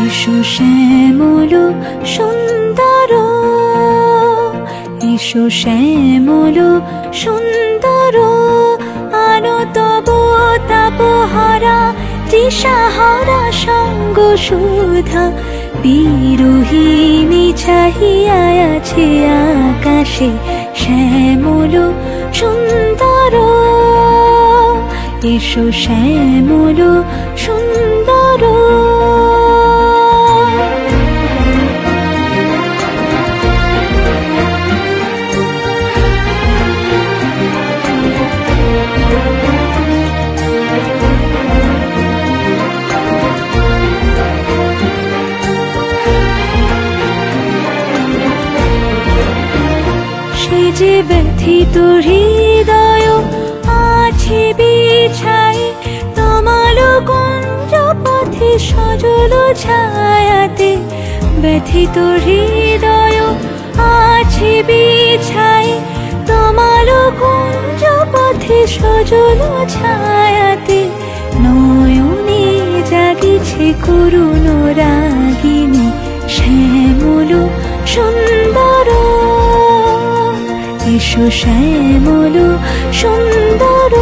এসো শ্যামল সুন্দর, এসো শ্যামল সুন্দর, আনো তব তাপহারা তৃষাহারা সঙ্গ সুধা। বিরোহিণী চাহিয়া আছে আকাশে শ্যামল সুন্দর, এসো শ্যামল সুন্দর। সে যে ব্যথিত হৃদয় আছে বিছাই, তমাল কুঞ্জ পথে সজল ছায়াতে। ব্যথিত হৃদয় আছে বিছাই, তমাল কুঞ্জ পথে সজল ছায়াতে। নয়নে জাগিছে করুণ রাগিনী শ্যামল সুন্দর, এসো শ্যামল সুন্দর।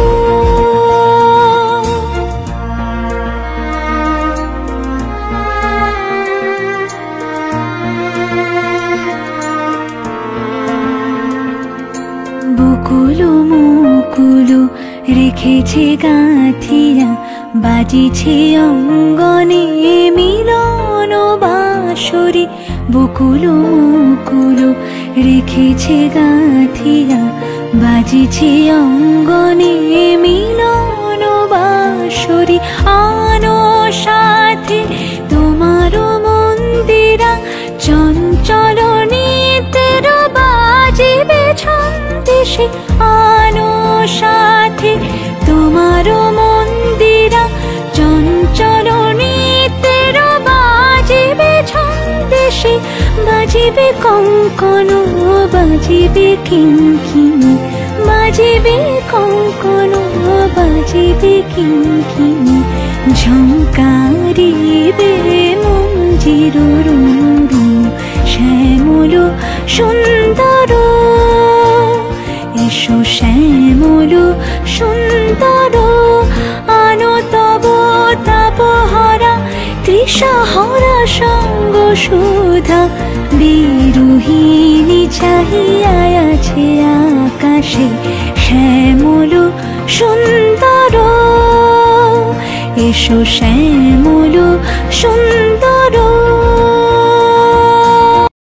বকুল মুকুল রেখেছে গাঁথিয়া, বাজিছে অঙ্গনে মিলন বাঁশরি। বকুল মুকুল রেখেছে গাঁথিয়া, বাজিছে অঙ্গনে মিলন বাঁশরি। আনো সাথে তোমার মন্দিরা, চঞ্চল নিতের বাজিবে ছন্দেশে। আনো সাথে তোমার মন্দিরা, চঞ্চল নিতের বাজিবে ছন্দেশে। বাজিবে কঙ্কন, বাজিবে কিঙ্কিণী, বাজিবে কঙ্কন, বাজিবে কিঙ্কিণী। ঝঙ্কারিবে মঞ্জির রুরু শ্যামল সুন্দর, এসো শ্যামল সুন্দর। আনো তব তাপহারা তৃষাহারা সঙ্গ সুধা। বিরোহিণী চাহিয়া আছে আকাশে শ্যামল সুন্দর, এসো শ্যামল সুন্দর।